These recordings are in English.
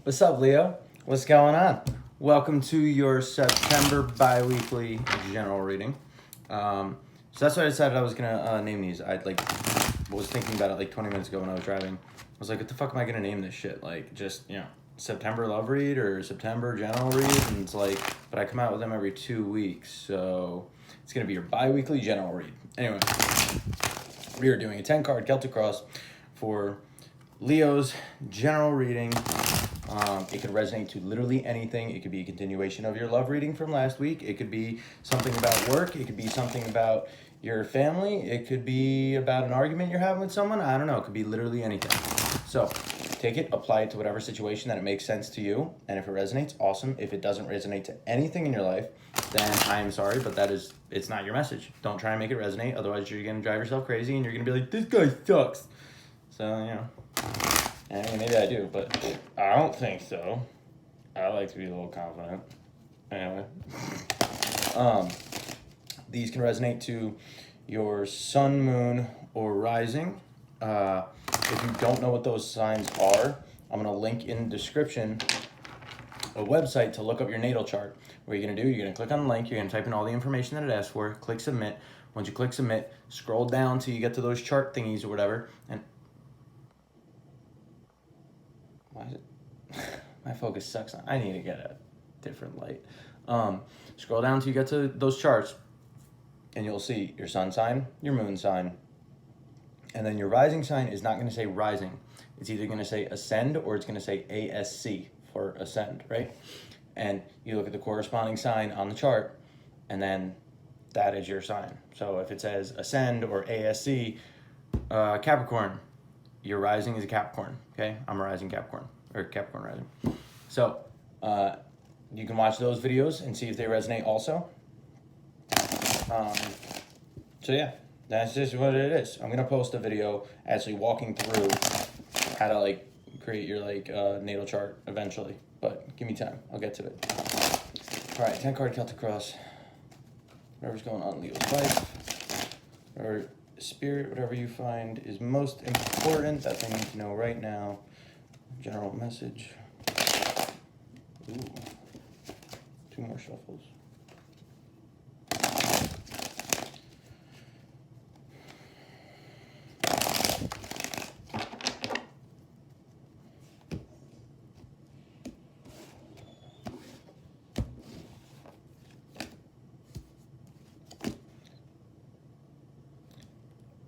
What's up, Leo? What's going on? Welcome to your September bi-weekly general reading. So that's what I decided I was gonna name these. I was thinking about it like 20 minutes ago when I was driving. I was like, what the fuck am I gonna name this shit? Like, just, September love read or September general read? And it's like, but I come out with them every 2 weeks, so it's gonna be your bi-weekly general read. Anyway, we are doing a 10-card Celtic Cross for Leo's general reading. It could resonate to literally anything. It could be a continuation of your love reading from last week. It could be something about work. It could be something about your family. It could be about an argument you're having with someone. I don't know. It could be literally anything. So take it, apply it to whatever situation that it makes sense to you. And if it resonates, awesome. If it doesn't resonate to anything in your life, then I'm sorry, but it's not your message. Don't try and make it resonate. Otherwise, you're going to drive yourself crazy and you're going to be like, this guy sucks. So, I mean, maybe I do, but I don't think so. I like to be a little confident. Anyway. These can resonate to your sun, moon, or rising. If you don't know what those signs are, I'm going to link in the description a website to look up your natal chart. What you're going to do, you're going to click on the link, you're going to type in all the information that it asks for, click submit. Once you click submit, scroll down till you get to those chart thingies or whatever, and why is it? My focus sucks. I need to get a different light. Scroll down till you get to those charts, and you'll see your sun sign, your moon sign, and then your rising sign is not going to say rising. It's either going to say ascend or it's going to say ASC for ascend, right? And you look at the corresponding sign on the chart, and then that is your sign. So if it says ascend or ASC, Capricorn, your rising is a Capricorn, okay? I'm a rising Capricorn, or Capricorn rising. So, you can watch those videos and see if they resonate also. So yeah, that's just what it is. I'm gonna post a video actually walking through how to create your natal chart eventually, but give me time, I'll get to it. All right, 10-card Celtic Cross. Whatever's going on in Leo's life, or spirit, whatever you find is most important that they need to know right now. General message. Ooh. 2 more shuffles.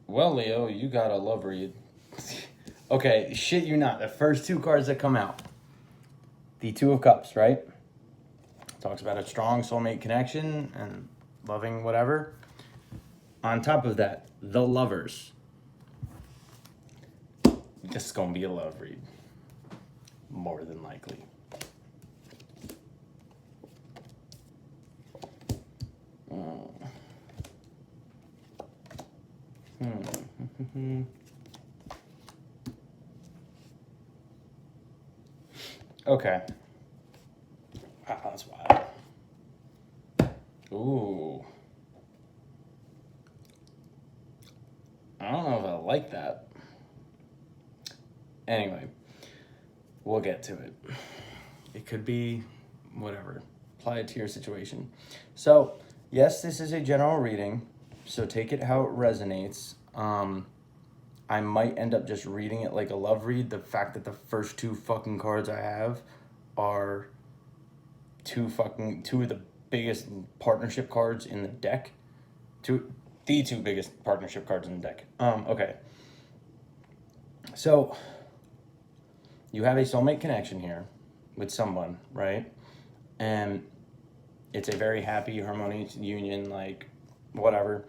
Well, Leo, you got a love read. Okay, shit you not. The first 2 cards that come out. The 2 of Cups, right? Talks about a strong soulmate connection and loving whatever. On top of that, the Lovers. This is going to be a love read. More than likely. Okay. Wow, that's wild. Ooh. I don't know if I like that. Anyway, we'll get to it. It could be whatever. Apply it to your situation. So, yes, this is a general reading, so take it how it resonates. I might end up just reading it like a love read. The fact that the first 2 fucking cards I have are 2 of the biggest partnership cards in the deck. The 2 biggest partnership cards in the deck. Okay. So, you have a soulmate connection here with someone, right? And it's a very happy, harmonious union, whatever.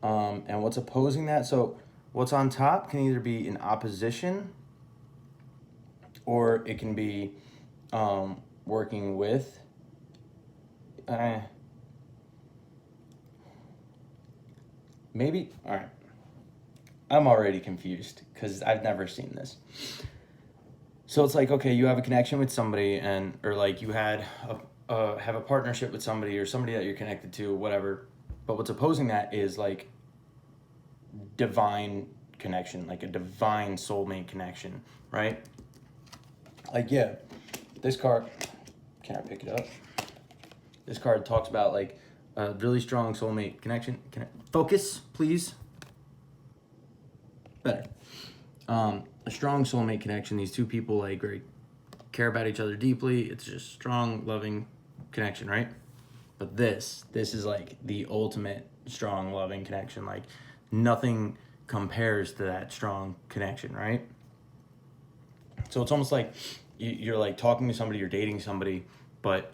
And what's opposing that? So, what's on top can either be in opposition or it can be working with. Maybe, all right. I'm already confused because I've never seen this. So it's like, okay, you have a connection with somebody or you have a partnership with somebody or somebody that you're connected to, whatever. But what's opposing that is divine connection, like a divine soulmate connection, right? this card, can I pick it up? This card talks about like a really strong soulmate connection. Can I focus, please? Better. A strong soulmate connection. These two people like very care about each other deeply. It's just strong, loving connection, right? But this is like the ultimate strong, loving connection. Like nothing compares to that strong connection, right? So it's almost like you're like talking to somebody, you're dating somebody, but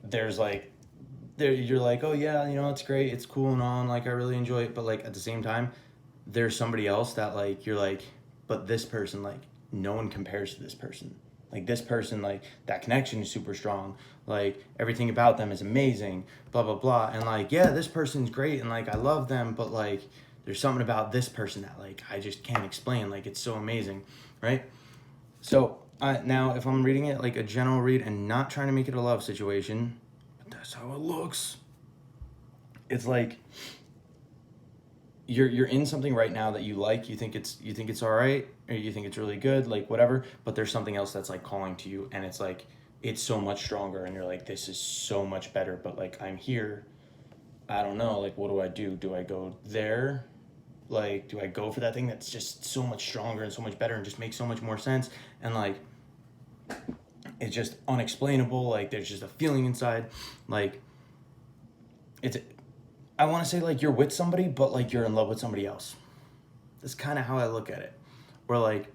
there's like, you're like, oh yeah, you know, it's great, it's cool and all, and like I really enjoy it, but like at the same time, there's somebody else that like you're like, but this person, like no one compares to this person. Like this person, like that connection is super strong. Like everything about them is amazing, blah, blah, blah. And like, yeah, this person's great and like I love them, but like there's something about this person that like I just can't explain. Like it's so amazing, right? So now if I'm reading it like a general read and not trying to make it a love situation, but that's how it looks. It's like you're in something right now that you like, you think it's all right, or you think it's really good, like whatever, but there's something else that's like calling to you, and it's like it's so much stronger, and you're like, this is so much better, but like I'm here, I don't know, like what do? Do I go there? Like do I go for that thing that's just so much stronger and so much better and just makes so much more sense, and like it's just unexplainable, like there's just a feeling inside, like it's, I want to say like you're with somebody, but like you're in love with somebody else. That's kind of how I look at it. Where like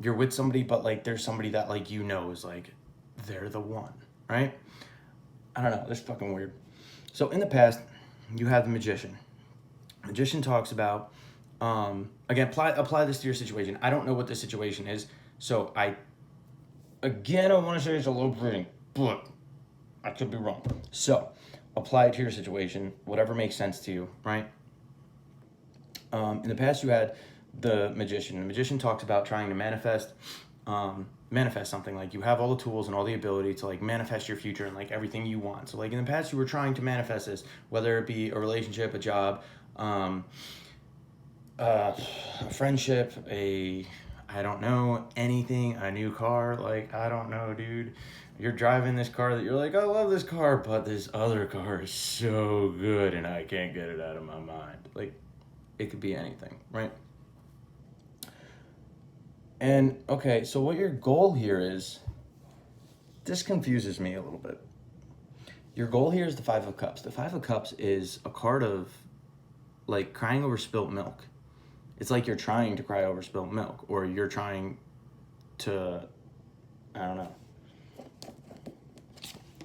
you're with somebody, but like there's somebody that like you know is like they're the one, right? I don't know. That's fucking weird. So in the past, you have the magician. Magician talks about again, apply this to your situation. I don't know what the situation is, so I want to say it's a low reading, but I could be wrong. So apply it to your situation, whatever makes sense to you, right? In the past, you had the magician. The magician talks about trying to manifest something. Like you have all the tools and all the ability to like manifest your future and like everything you want. So like in the past, you were trying to manifest this, whether it be a relationship, a job, a friendship, I don't know, anything, a new car. Like, I don't know, dude. You're driving this car that you're like, I love this car, but this other car is so good and I can't get it out of my mind. Like, it could be anything, right? And, okay, so what your goal here is, this confuses me a little bit. Your goal here is the Five of Cups. The Five of Cups is a card of, like, crying over spilt milk. It's like you're trying to cry over spilt milk, or you're trying to, I don't know.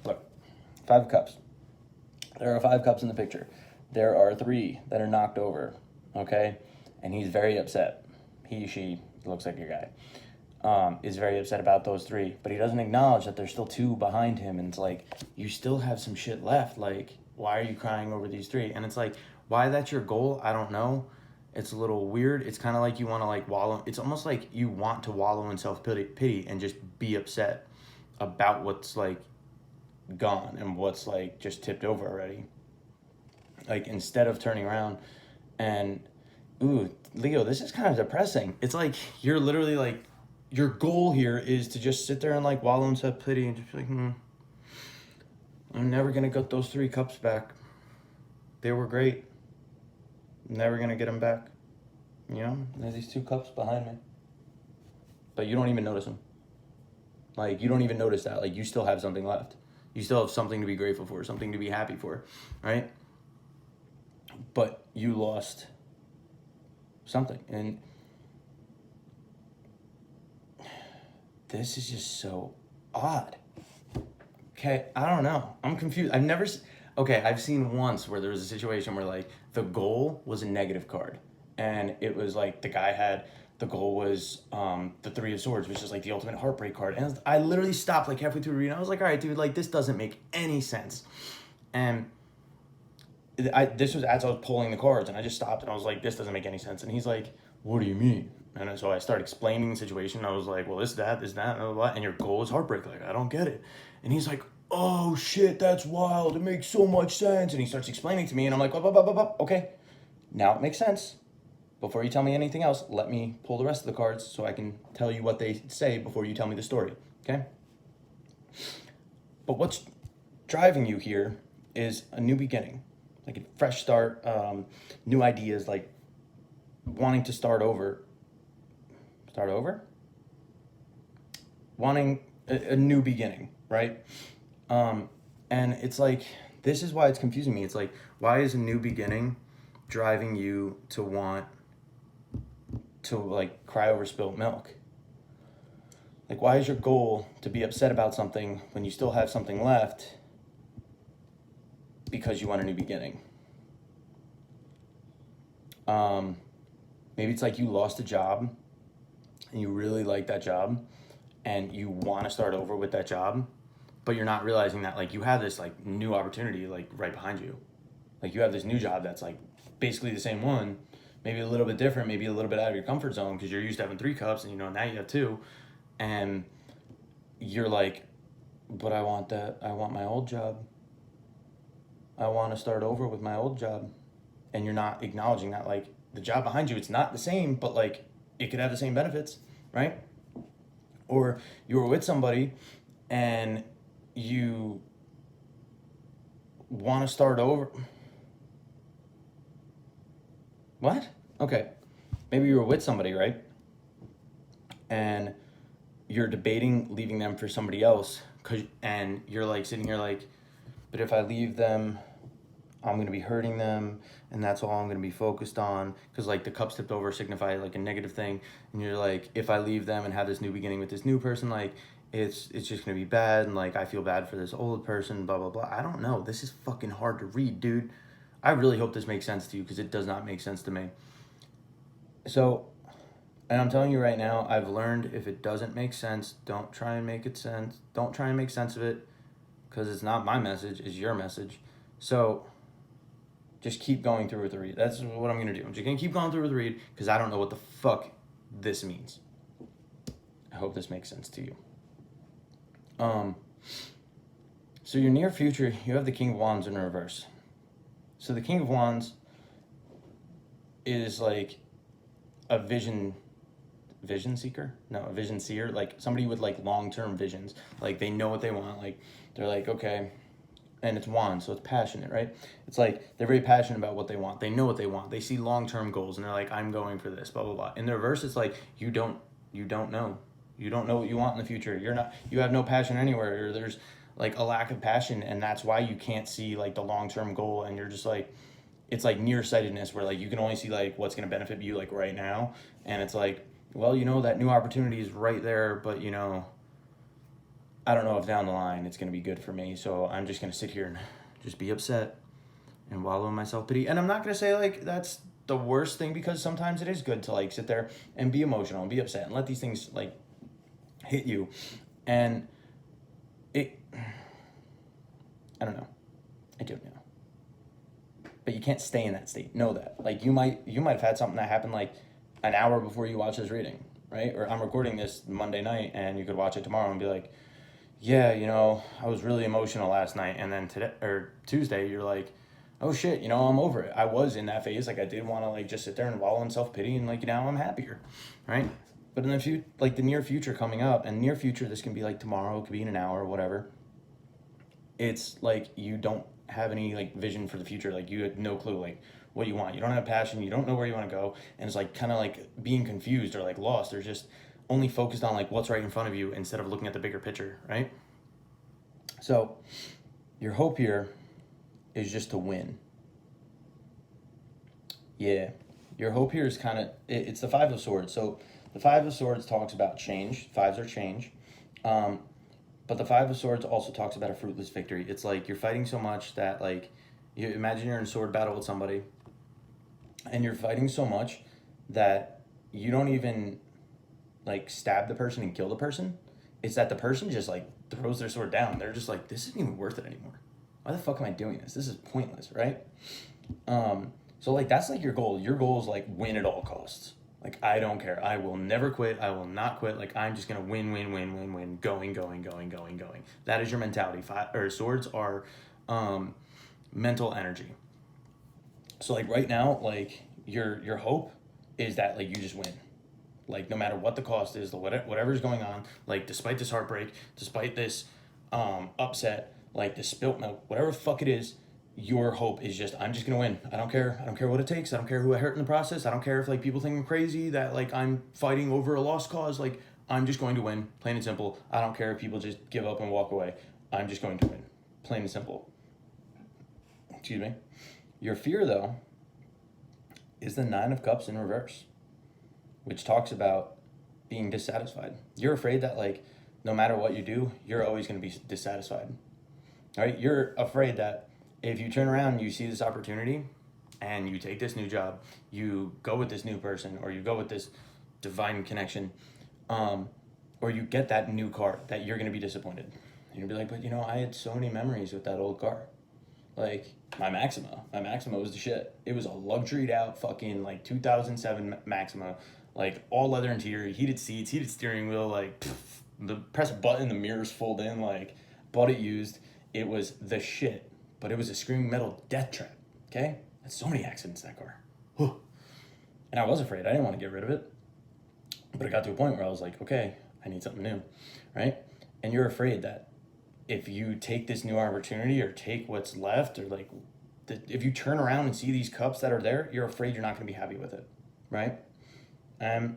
Look, Five of Cups. There are 5 cups in the picture. There are 3 that are knocked over, okay? And he's very upset. He, she, looks like your guy, is very upset about those 3. But he doesn't acknowledge that there's still 2 behind him. And it's like, you still have some shit left. Like, why are you crying over these 3? And it's like, why that's your goal, I don't know. It's a little weird. It's kind of like you want to like wallow. It's almost like you want to wallow in self-pity and just be upset about what's like gone and what's like just tipped over already. Like instead of turning around and, ooh, Leo, this is kind of depressing. It's like you're literally like, your goal here is to just sit there and like wallow in self-pity and just be like, I'm never going to get those 3 cups back. They were great. Never gonna get them back. You know, there's these 2 cups behind me, but you don't even notice them. Like, you don't even notice that. Like, you still have something left. You still have something to be grateful for, something to be happy for, right? But you lost something, and this is just so odd. Okay, I don't know. I'm confused. I've seen once where there was a situation where like the goal was a negative card, and it was like the goal was the 3 of Swords, which is like the ultimate heartbreak card. And I literally stopped like halfway through reading. I was like, all right, dude, like this doesn't make any sense. And this was as I was pulling the cards, and I just stopped and I was like, this doesn't make any sense. And he's like, what do you mean? And so I started explaining the situation. I was like, well, this, that, blah, blah, blah, and your goal is heartbreak. Like, I don't get it. And he's like, oh shit, that's wild. It makes so much sense. And he starts explaining to me, and I'm like, okay, now it makes sense. Before you tell me anything else, let me pull the rest of the cards so I can tell you what they say before you tell me the story, okay? But what's driving you here is a new beginning, like a fresh start, new ideas, like wanting to start over. Start over? Wanting a new beginning, right? And it's like, this is why it's confusing me. It's like, why is a new beginning driving you to want to like cry over spilt milk? Like, why is your goal to be upset about something when you still have something left because you want a new beginning? Maybe it's like you lost a job and you really like that job and you want to start over with that job, but you're not realizing that like you have this like new opportunity like right behind you. Like you have this new job that's like basically the same one, maybe a little bit different, maybe a little bit out of your comfort zone because you're used to having 3 cups and you know now you have 2, and you're like, but I want my old job. I want to start over with my old job. And you're not acknowledging that like the job behind you, it's not the same, but like it could have the same benefits, right? Or you were with somebody and you want to start over. What? Okay. Maybe you were with somebody, right? And you're debating leaving them for somebody else, and you're like sitting here like, but if I leave them, I'm going to be hurting them, and that's all I'm going to be focused on, because like the cups tipped over signify like a negative thing, and you're like, if I leave them and have this new beginning with this new person, like it's just going to be bad, and like I feel bad for this old person, blah blah blah. I don't know, this is fucking hard to read, dude. I really hope this makes sense to you, because it does not make sense to me. So, and I'm telling you right now, I've learned if it doesn't make sense, don't try and make it sense. Don't try and make sense of it, because it's not my message, it's your message. So just keep going through with the read. That's what I'm going to do. I'm just going to keep going through with the read, because I don't know what the fuck this means. I hope this makes sense to you. So your near future, you have the King of Wands in reverse. So the King of Wands is like a vision seeker? No, a vision seer. Like somebody with like long-term visions. Like they know what they want. Like they're like, okay, and it's wands, so it's passionate, right? It's like they're very passionate about what they want. They know what they want. They see long-term goals, and they're like, I'm going for this, blah blah blah. In the reverse, it's like you don't know. You don't know what you want in the future. You have no passion anywhere, or there's like a lack of passion, and that's why you can't see like the long-term goal, and you're just like, it's like nearsightedness, where like you can only see like what's going to benefit you like right now, and it's like, well, you know, that new opportunity is right there, but you know, I don't know if down the line it's going to be good for me, so I'm just going to sit here and just be upset and wallow in my self-pity. And I'm not going to say like that's the worst thing, because sometimes it is good to like sit there and be emotional and be upset and let these things like hit you. And I don't know. I don't know. But you can't stay in that state. Know that. Like you might have had something that happened like an hour before you watch this reading, right? Or I'm recording this Monday night, and you could watch it tomorrow and be like, yeah, you know, I was really emotional last night, and then today or Tuesday you're like, oh shit, you know, I'm over it. I was in that phase, like I did want to like just sit there and wallow in self-pity, and like now I'm happier, right? But in the near future coming up, and near future, this can be like tomorrow, it could be in an hour, whatever. It's like you don't have any like vision for the future. Like you had no clue like what you want. You don't have passion. You don't know where you want to go, and it's like kind of like being confused or like lost, or just only focused on like what's right in front of you instead of looking at the bigger picture, right? So your hope here is just to win. Yeah, your hope here is kind of, it's the Five of Swords. So the Five of Swords talks about change. Fives are change. But the Five of Swords also talks about a fruitless victory. It's like you're fighting so much that like, you imagine you're in a sword battle with somebody, and you're fighting so much that you don't even like stab the person and kill the person. It's that the person just like throws their sword down. They're just like, this isn't even worth it anymore. Why the fuck am I doing this? This is pointless, right? So like that's like your goal. Your goal is like win at all costs. Like I don't care. I will never quit. I will not quit. Like I'm just gonna win, going. That is your mentality. Swords are mental energy. So like right now, like your hope is that like you just win. Like no matter what the cost is, whatever's going on, like despite this heartbreak, despite this upset, like the spilt milk, whatever the fuck it is, your hope is just, I'm just gonna win. I don't care. I don't care what it takes. I don't care who I hurt in the process. I don't care if like people think I'm crazy, that like I'm fighting over a lost cause. Like, I'm just going to win, plain and simple. I don't care if people just give up and walk away. I'm just going to win, plain and simple. Excuse me. Your fear, though, is the Nine of Cups in reverse, which talks about being dissatisfied. You're afraid that like no matter what you do, you're always going to be dissatisfied. All right? You're afraid that if you turn around and you see this opportunity and you take this new job, you go with this new person, or you go with this divine connection, or you get that new car, that you're going to be disappointed. You're going to be like, but I had so many memories with that old car. Like my Maxima was the shit. It was a luxuried out fucking like 2007 Maxima, like all leather interior, heated seats, heated steering wheel, like the press a button, the mirrors fold in, like bought it used. It was the shit, but it was a screaming metal death trap. Okay, had so many accidents in that car. Whew. And I was afraid. I didn't want to get rid of it, but it got to a point where I was like, okay, I need something new, right? And you're afraid that if you take this new opportunity or take what's left, or like if you turn around and see these cups that are there, you're afraid you're not going to be happy with it, right? I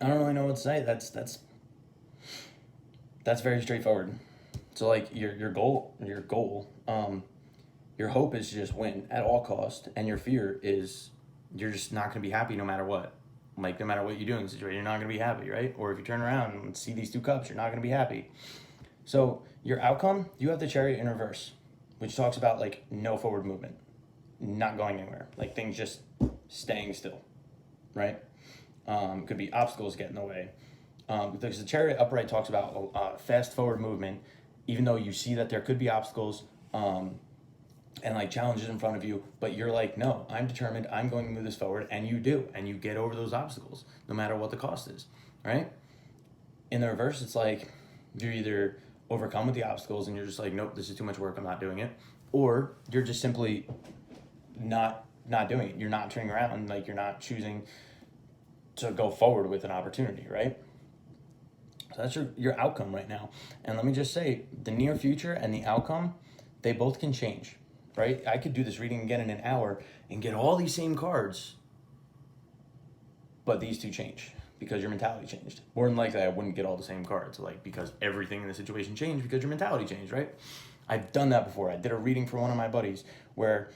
don't really know what to say. That's very straightforward. So like your goal, your hope is to just win at all cost, and your fear is you're just not going to be happy no matter what. Like no matter what you do in the situation, you're not going to be happy, right? Or if you turn around and see these two cups, you're not going to be happy. So your outcome, you have the Chariot in reverse, which talks about like no forward movement, not going anywhere, like things just staying still, right? Could be obstacles get in the way. Because the Chariot upright talks about fast forward movement, even though you see that there could be obstacles and like challenges in front of you, but you're like, no, I'm determined, I'm going to move this forward, and you do, and you get over those obstacles, no matter what the cost is, right? In the reverse, it's like you're either overcome with the obstacles and you're just like, nope, this is too much work, I'm not doing it, or you're just simply not doing it. You're not turning around, like you're not choosing to go forward with an opportunity, right? So that's your outcome right now. And let me just say, the near future and the outcome, they both can change, right? I could do this reading again in an hour and get all these same cards, but these two change because your mentality changed. More than likely, I wouldn't get all the same cards, like because everything in the situation changed because your mentality changed, right? I've done that before. I did a reading for one of my buddies where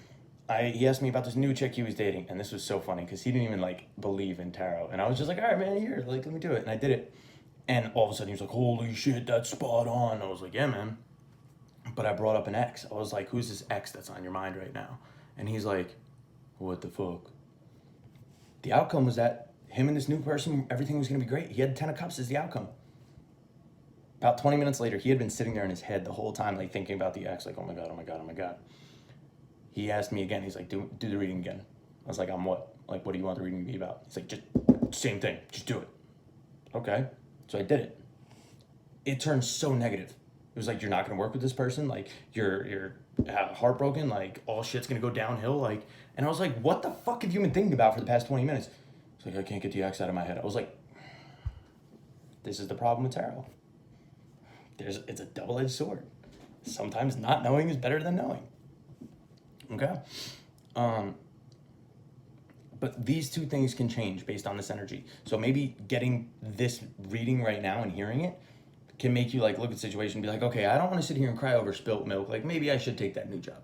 he asked me about this new chick he was dating, and this was so funny because he didn't even like believe in tarot, and I was just like, all right, man, here, like let me do it, and I did it, and all of a sudden he was like, holy shit, that's spot on. I was like, yeah, man. But I brought up an ex. I was like, who's this ex that's on your mind right now? And he's like, what the fuck? The outcome was that him and this new person, everything was going to be great. He had 10 of cups as the outcome. About 20 minutes later, he had been sitting there in his head the whole time, like thinking about the ex, like, oh my God, oh my God, oh my God. He asked me again. He's like, do the reading again. I was like, on what? Like, what do you want the reading to be about? He's like, just same thing. Just do it. Okay. So I did it. It turned so negative. It was like, you're not going to work with this person. Like, you're heartbroken. Like, all shit's going to go downhill. Like, and I was like, what the fuck have you been thinking about for the past 20 minutes? It's like, I can't get the ex out of my head. I was like, this is the problem with tarot. It's a double-edged sword. Sometimes not knowing is better than knowing. Okay? But these two things can change based on this energy. So maybe getting this reading right now and hearing it can make you like look at the situation and be like, okay, I don't want to sit here and cry over spilt milk. Like maybe I should take that new job.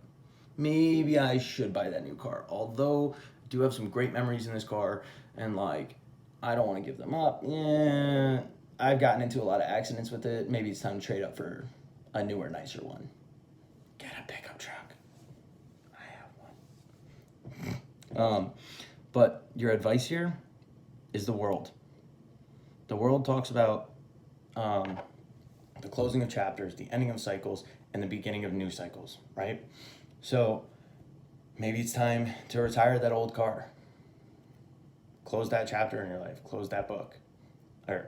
Maybe I should buy that new car. Although I do have some great memories in this car and like I don't want to give them up. Yeah, I've gotten into a lot of accidents with it. Maybe it's time to trade up for a newer, nicer one. Get a pickup truck. I have one. But your advice here is the world. The world talks about the closing of chapters, the ending of cycles, and the beginning of new cycles, right? So maybe it's time to retire that old car. Close that chapter in your life. Close that book.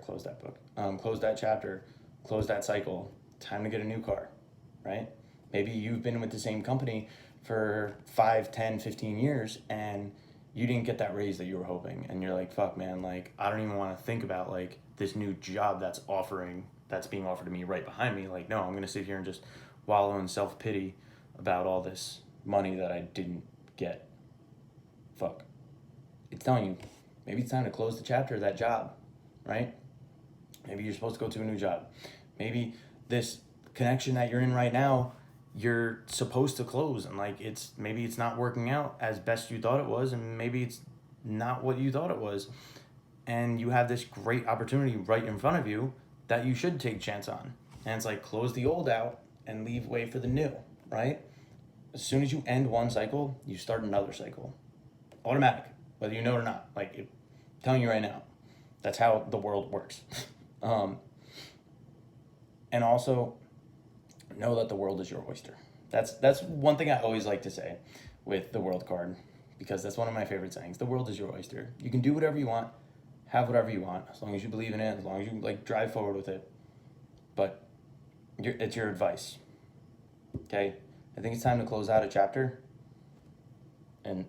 Close that chapter. Close that cycle. Time to get a new car, right? Maybe you've been with the same company for 5, 10, 15 years and you didn't get that raise that you were hoping. And you're like, fuck, man, like, I don't even want to think about, like, this new job that's being offered to me right behind me. Like, no, I'm gonna sit here and just wallow in self-pity about all this money that I didn't get. Fuck. It's telling you, maybe it's time to close the chapter of that job, right? Maybe you're supposed to go to a new job. Maybe this connection that you're in right now, you're supposed to close, and like maybe it's not working out as best you thought it was, and maybe it's not what you thought it was, and you have this great opportunity right in front of you that you should take a chance on. And it's like, close the old out and leave way for the new, right? As soon as you end one cycle, you start another cycle. Automatic, whether you know it or not. Like, I'm telling you right now, that's how the world works. And also, know that the world is your oyster. That's one thing I always like to say with the world card, because that's one of my favorite sayings. The world is your oyster. You can do whatever you want, have whatever you want, as long as you believe in it, as long as you like drive forward with it. But it's your advice. Okay? I think it's time to close out a chapter and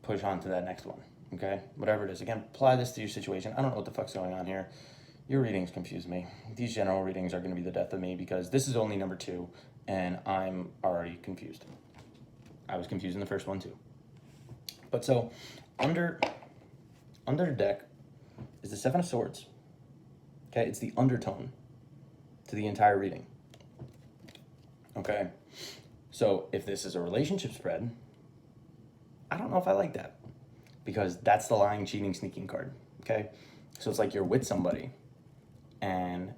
push on to that next one. Okay? Whatever it is. Again, apply this to your situation. I don't know what the fuck's going on here. Your readings confuse me. These general readings are going to be the death of me, because this is only number 2, and I'm already confused. I was confused in the first one too. But so, under the deck is the 7 of Swords. Okay, it's the undertone to the entire reading. Okay, so if this is a relationship spread, I don't know if I like that, because that's the lying, cheating, sneaking card. Okay, so it's like you're with somebody and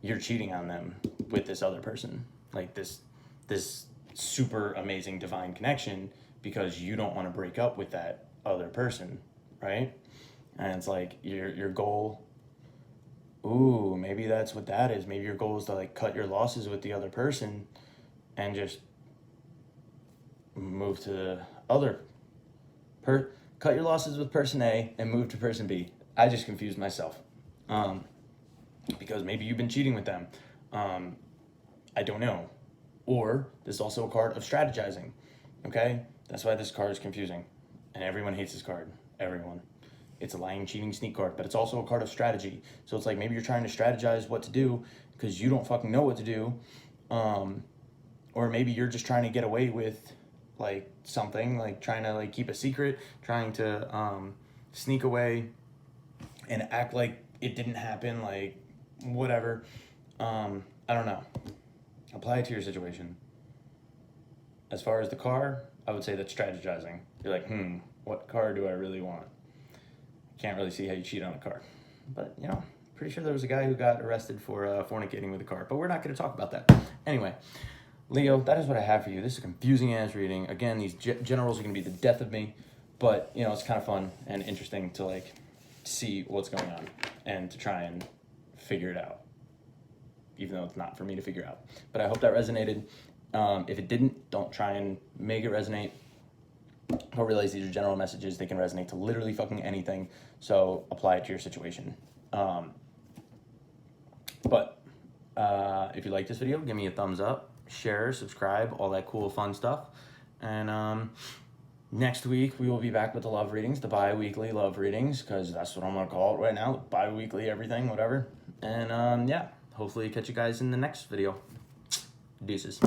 you're cheating on them with this other person, like this super amazing divine connection, because you don't want to break up with that other person, right? And it's like your goal, ooh, maybe that's what that is. Maybe your goal is to like cut your losses with the other person and just move to the other cut your losses with person A and move to person B. I just confused myself. Because maybe you've been cheating with them. I don't know. Or this is also a card of strategizing. Okay? That's why this card is confusing. And everyone hates this card. Everyone. It's a lying, cheating, sneak card, but it's also a card of strategy. So it's like maybe you're trying to strategize what to do because you don't fucking know what to do. Or maybe you're just trying to get away with like something, like trying to like keep a secret, trying to sneak away and act like it didn't happen, like whatever. I don't know. Apply it to your situation. As far as the car, I would say that's strategizing. You're like, what car do I really want? Can't really see how you cheat on a car. But, you know, pretty sure there was a guy who got arrested for fornicating with a car. But we're not going to talk about that. Anyway, Leo, that is what I have for you. This is a confusing-ass reading. Again, these generals are going to be the death of me. But, you know, it's kind of fun and interesting to, like, see what's going on and to try and figure it out, even though it's not for me to figure out. But I hope that resonated. If it didn't, don't try and make it resonate. Don't realize these are general messages. They can resonate to literally fucking anything. So apply it to your situation. But if you like this video, give me a thumbs up, share, subscribe, all that cool fun stuff. And next week we will be back with the love readings, the bi-weekly love readings, because that's what I'm gonna call it right now. Bi-weekly everything, whatever. And yeah, hopefully catch you guys in the next video. Deuces.